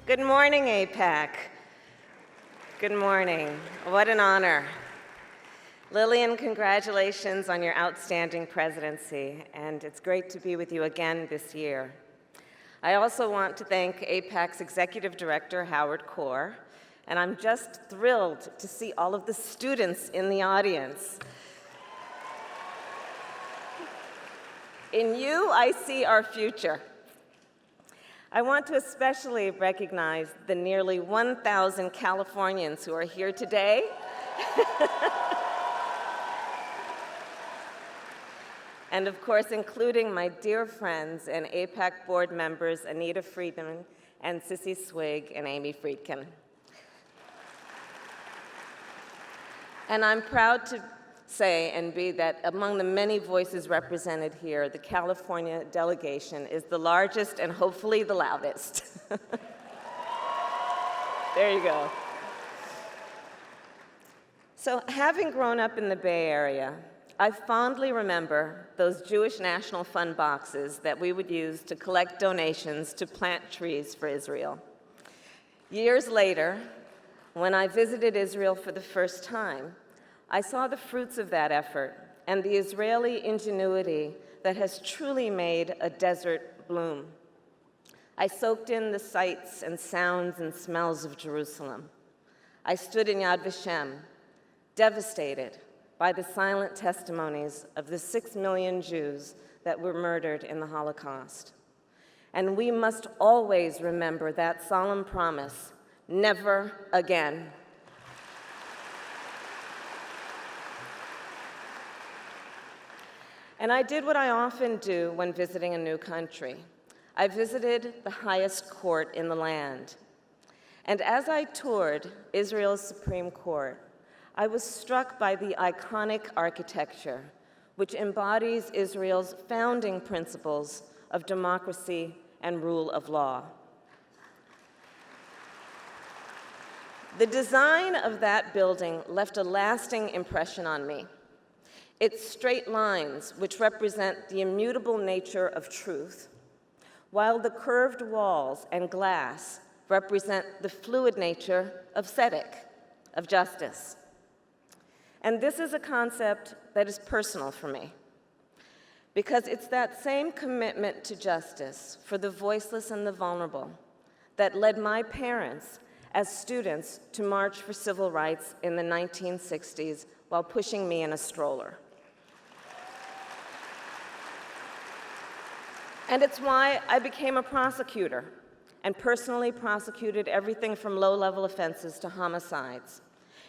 Good morning, AIPAC. Good morning. What an honor. Lillian, congratulations on your outstanding presidency, and it's great to be with you again this year. I also want to thank AIPAC's Executive Director, Howard Kaur, and I'm just thrilled to see all of the students in the audience. In you, I see our future. I want to especially recognize the nearly 1,000 Californians who are here today. And of course, including my dear friends and AIPAC board members, Anita Friedman and Sissy Swig and Amy Friedkin. And I'm proud to say and be that among the many voices represented here, the California delegation is the largest and hopefully the loudest. There you go. So having grown up in the Bay Area, I fondly remember those Jewish National Fund boxes that we would use to collect donations to plant trees for Israel. Years later, when I visited Israel for the first time, I saw the fruits of that effort and the Israeli ingenuity that has truly made a desert bloom. I soaked in the sights and sounds and smells of Jerusalem. I stood in Yad Vashem, devastated by the silent testimonies of the 6 million Jews that were murdered in the Holocaust. And we must always remember that solemn promise, never again. And I did what I often do when visiting a new country. I visited the highest court in the land. And as I toured Israel's Supreme Court, I was struck by the iconic architecture, which embodies Israel's founding principles of democracy and rule of law. The design of that building left a lasting impression on me. Its straight lines, which represent the immutable nature of truth, while the curved walls and glass represent the fluid nature of tzedek, of justice. And this is a concept that is personal for me, because it's that same commitment to justice for the voiceless and the vulnerable that led my parents as students to march for civil rights in the 1960s while pushing me in a stroller. And it's why I became a prosecutor and personally prosecuted everything from low-level offenses to homicides.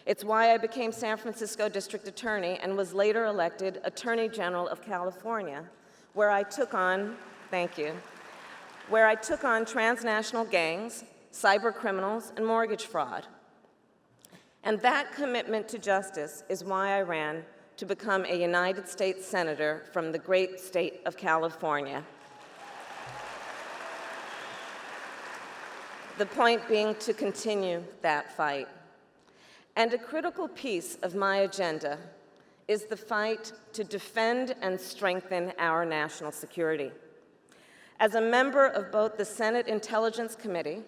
It's why I became San Francisco District Attorney and was later elected Attorney General of California, where I took on, transnational gangs, cyber criminals, and mortgage fraud. And that commitment to justice is why I ran to become a United States Senator from the great state of California. The point being to continue that fight. And a critical piece of my agenda is the fight to defend and strengthen our national security. As a member of both the Senate Intelligence Committee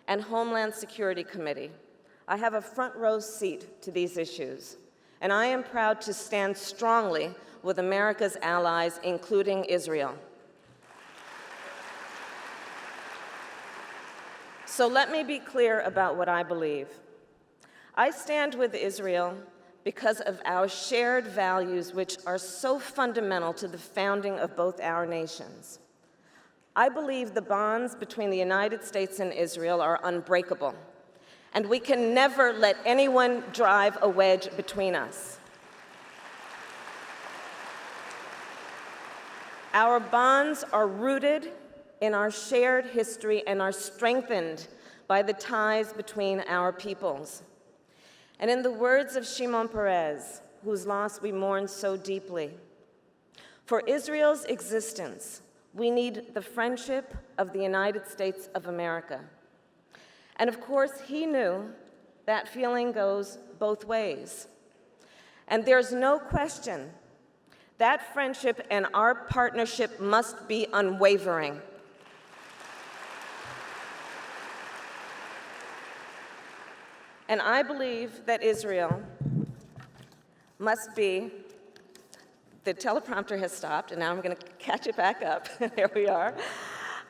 and Homeland Security Committee, I have a front row seat to these issues, and I am proud to stand strongly with America's allies, including Israel. So let me be clear about what I believe. I stand with Israel because of our shared values, which are so fundamental to the founding of both our nations. I believe the bonds between the United States and Israel are unbreakable, and we can never let anyone drive a wedge between us. Our bonds are rooted in our shared history and are strengthened by the ties between our peoples. And in the words of Shimon Peres, whose loss we mourn so deeply, for Israel's existence, we need the friendship of the United States of America. And of course, he knew that feeling goes both ways. And there's no question that friendship and our partnership must be unwavering. And I believe that Israel must be, the teleprompter has stopped, and now I'm going to catch it back up. There we are.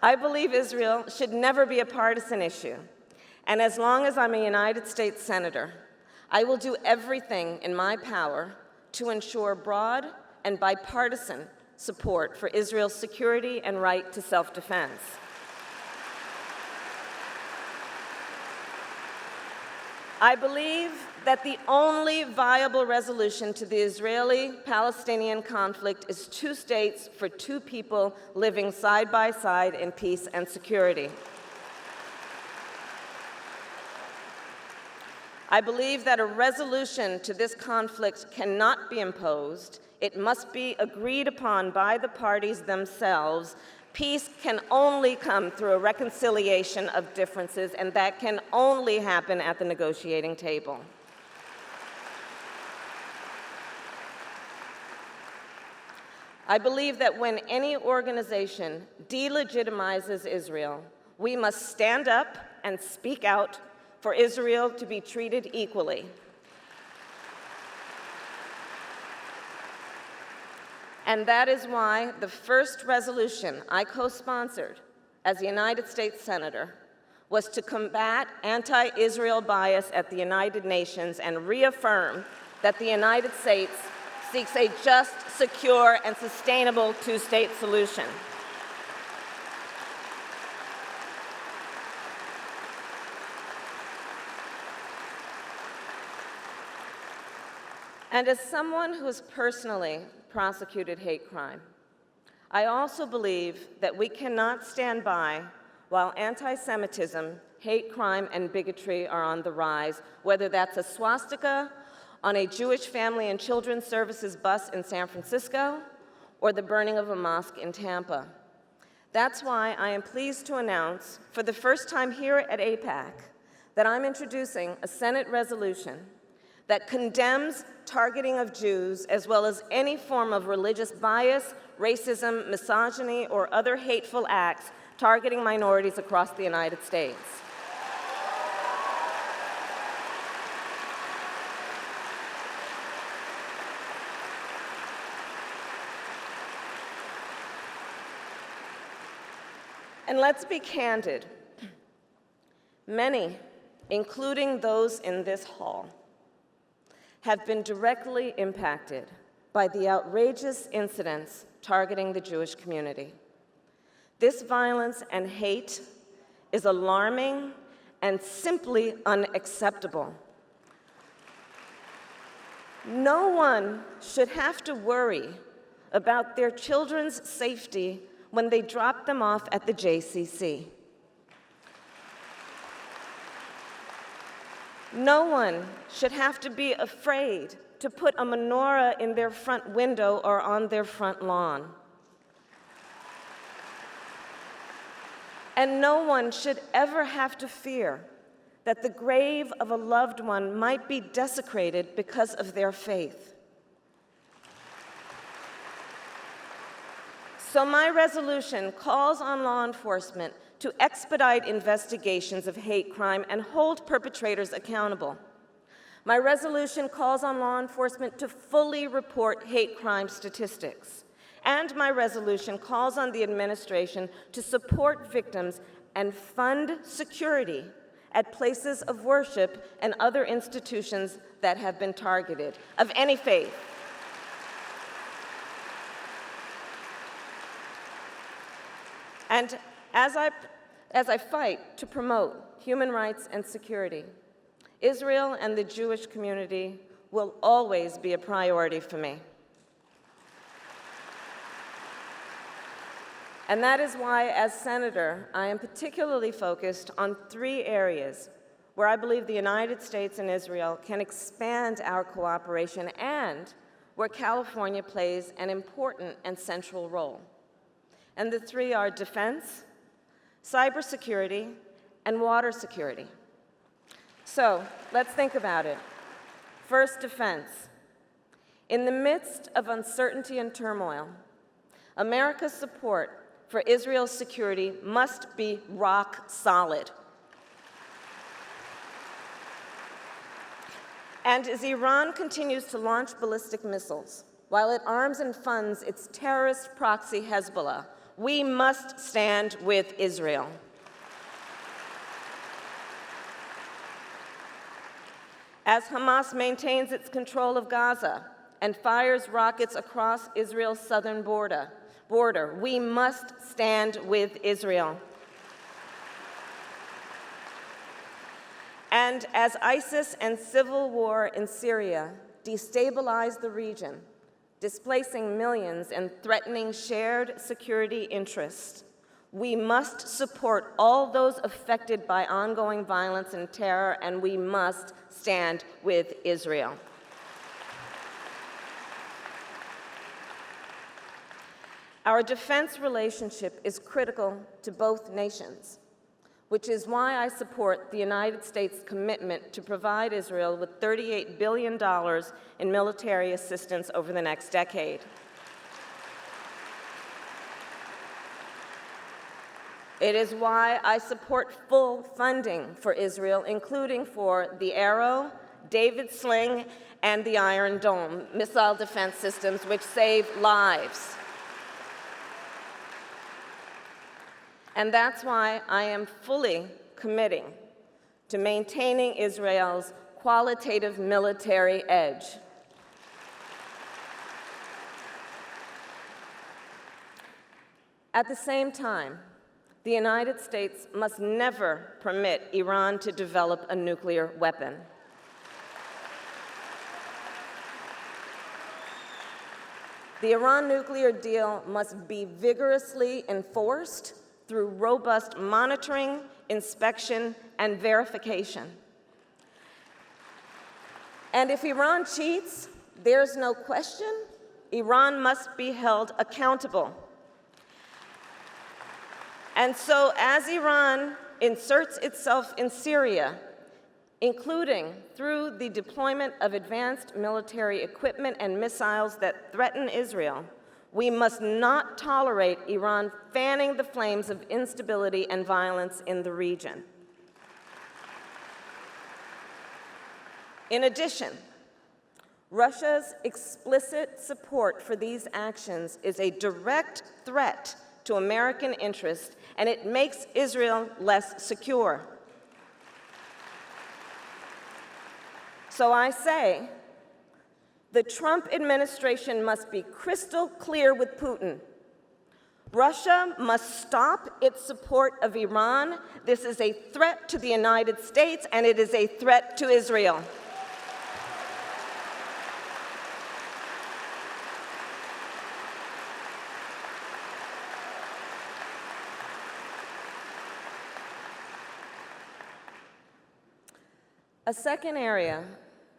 I believe Israel should never be a partisan issue. And as long as I'm a United States Senator, I will do everything in my power to ensure broad and bipartisan support for Israel's security and right to self-defense. I believe that the only viable resolution to the Israeli-Palestinian conflict is two states for two people living side by side in peace and security. I believe that a resolution to this conflict cannot be imposed. It must be agreed upon by the parties themselves. Peace can only come through a reconciliation of differences, and that can only happen at the negotiating table. I believe that when any organization delegitimizes Israel, we must stand up and speak out for Israel to be treated equally. And that is why the first resolution I co-sponsored as a United States Senator was to combat anti-Israel bias at the United Nations and reaffirm that the United States seeks a just, secure, and sustainable two-state solution. And as someone who has personally prosecuted hate crime, I also believe that we cannot stand by while anti-Semitism, hate crime, and bigotry are on the rise, whether that's a swastika on a Jewish family and children's services bus in San Francisco or the burning of a mosque in Tampa. That's why I am pleased to announce, for the first time here at AIPAC, that I'm introducing a Senate resolution that condemns targeting of Jews as well as any form of religious bias, racism, misogyny, or other hateful acts targeting minorities across the United States. And let's be candid. Many, including those in this hall, have been directly impacted by the outrageous incidents targeting the Jewish community. This violence and hate is alarming and simply unacceptable. No one should have to worry about their children's safety when they drop them off at the JCC. No one should have to be afraid to put a menorah in their front window or on their front lawn. And no one should ever have to fear that the grave of a loved one might be desecrated because of their faith. So my resolution calls on law enforcement to expedite investigations of hate crime and hold perpetrators accountable. My resolution calls on law enforcement to fully report hate crime statistics. And my resolution calls on the administration to support victims and fund security at places of worship and other institutions that have been targeted, of any faith. And as I fight to promote human rights and security, Israel and the Jewish community will always be a priority for me. And that is why, as Senator, I am particularly focused on 3 areas where I believe the United States and Israel can expand our cooperation and where California plays an important and central role. And the 3 are defense, cybersecurity, and water security. So let's think about it. First, defense. In the midst of uncertainty and turmoil, America's support for Israel's security must be rock solid. And as Iran continues to launch ballistic missiles, while it arms and funds its terrorist proxy Hezbollah, we must stand with Israel. As Hamas maintains its control of Gaza and fires rockets across Israel's southern border, we must stand with Israel. And as ISIS and civil war in Syria destabilize the region, displacing millions and threatening shared security interests, we must support all those affected by ongoing violence and terror, and we must stand with Israel. Our defense relationship is critical to both nations, which is why I support the United States' commitment to provide Israel with $38 billion in military assistance over the next decade. It is why I support full funding for Israel, including for the Arrow, David Sling, and the Iron Dome missile defense systems, which save lives. And that's why I am fully committing to maintaining Israel's qualitative military edge. At the same time, the United States must never permit Iran to develop a nuclear weapon. The Iran nuclear deal must be vigorously enforced through robust monitoring, inspection, and verification. And if Iran cheats, there's no question, Iran must be held accountable. And so as Iran inserts itself in Syria, including through the deployment of advanced military equipment and missiles that threaten Israel, we must not tolerate Iran fanning the flames of instability and violence in the region. In addition, Russia's explicit support for these actions is a direct threat to American interests, and it makes Israel less secure. So I say, the Trump administration must be crystal clear with Putin. Russia must stop its support of Iran. This is a threat to the United States, and it is a threat to Israel. A second area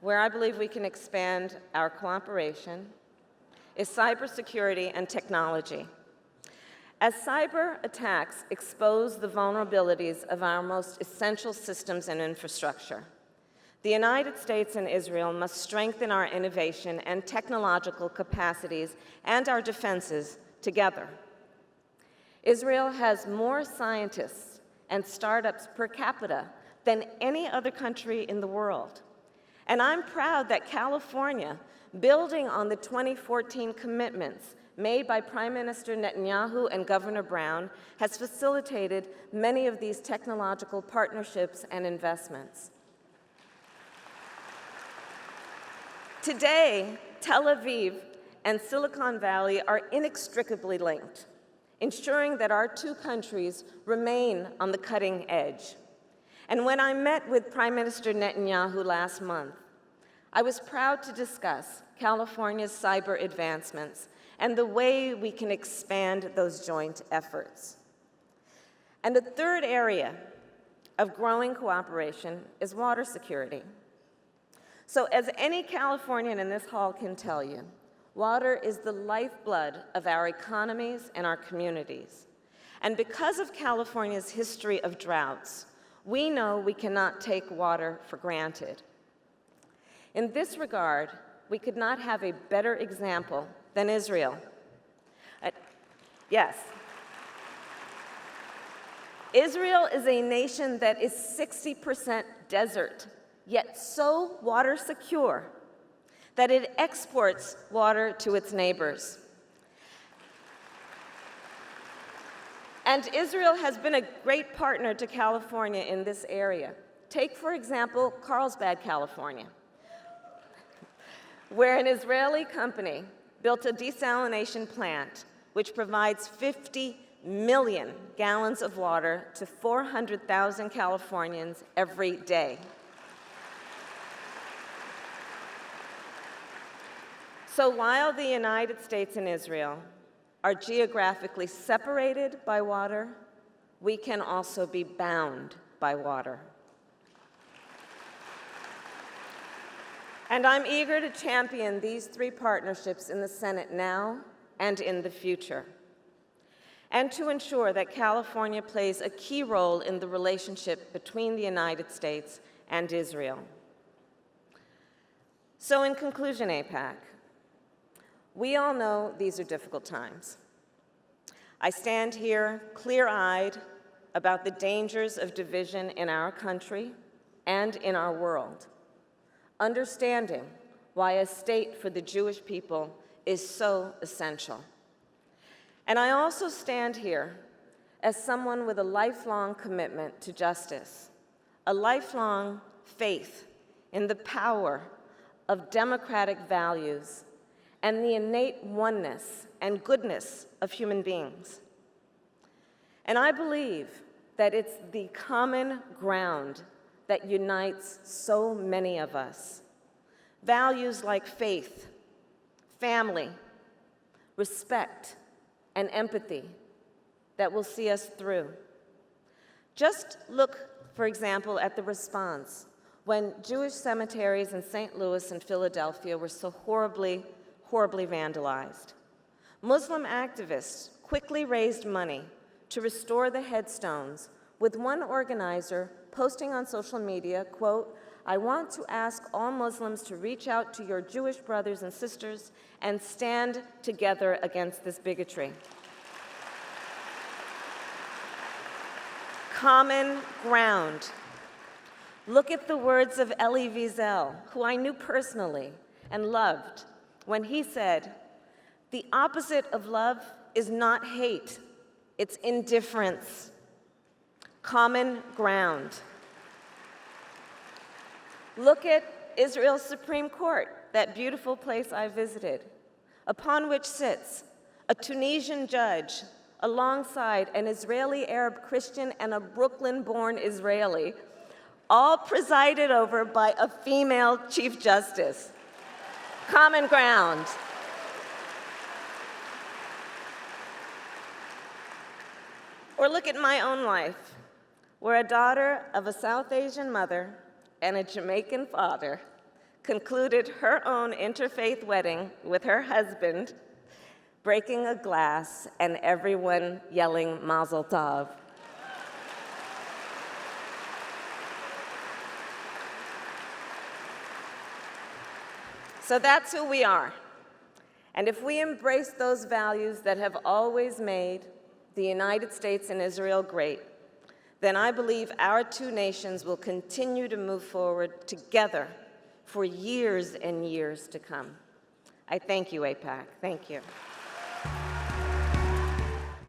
where I believe we can expand our cooperation is cybersecurity and technology. As cyber attacks expose the vulnerabilities of our most essential systems and infrastructure, the United States and Israel must strengthen our innovation and technological capacities and our defenses together. Israel has more scientists and startups per capita than any other country in the world. And I'm proud that California, building on the 2014 commitments made by Prime Minister Netanyahu and Governor Brown, has facilitated many of these technological partnerships and investments. Today, Tel Aviv and Silicon Valley are inextricably linked, ensuring that our two countries remain on the cutting edge. And when I met with Prime Minister Netanyahu last month, I was proud to discuss California's cyber advancements and the way we can expand those joint efforts. And the third area of growing cooperation is water security. So as any Californian in this hall can tell you, water is the lifeblood of our economies and our communities. And because of California's history of droughts, we know we cannot take water for granted. In this regard, we could not have a better example than Israel. Yes. Israel is a nation that is 60% desert yet so water secure that it exports water to its neighbors. And Israel has been a great partner to California in this area. Take, for example, Carlsbad, California, where an Israeli company built a desalination plant which provides 50 million gallons of water to 400,000 Californians every day. So while the United States and Israel are geographically separated by water, we can also be bound by water. And I'm eager to champion these three partnerships in the Senate now and in the future, and to ensure that California plays a key role in the relationship between the United States and Israel. So in conclusion, AIPAC, we all know these are difficult times. I stand here clear-eyed about the dangers of division in our country and in our world, understanding why a state for the Jewish people is so essential. And I also stand here as someone with a lifelong commitment to justice, a lifelong faith in the power of democratic values and the innate oneness and goodness of human beings. And I believe that it's the common ground that unites so many of us. Values like faith, family, respect, and empathy that will see us through. Just look, for example, at the response when Jewish cemeteries in St. Louis and Philadelphia were so horribly vandalized. Muslim activists quickly raised money to restore the headstones, with one organizer posting on social media, quote, "I want to ask all Muslims to reach out to your Jewish brothers and sisters and stand together against this bigotry." Common ground. Look at the words of Elie Wiesel, who I knew personally and loved, when he said, "The opposite of love is not hate, it's indifference." Common ground. Look at Israel's Supreme Court, that beautiful place I visited, upon which sits a Tunisian judge alongside an Israeli Arab Christian and a Brooklyn-born Israeli, all presided over by a female Chief Justice. Common ground. Or look at my own life, where a daughter of a South Asian mother and a Jamaican father concluded her own interfaith wedding with her husband, breaking a glass and everyone yelling Mazel Tov. So that's who we are. And if we embrace those values that have always made the United States and Israel great, then I believe our two nations will continue to move forward together for years and years to come. I thank you, AIPAC. Thank you.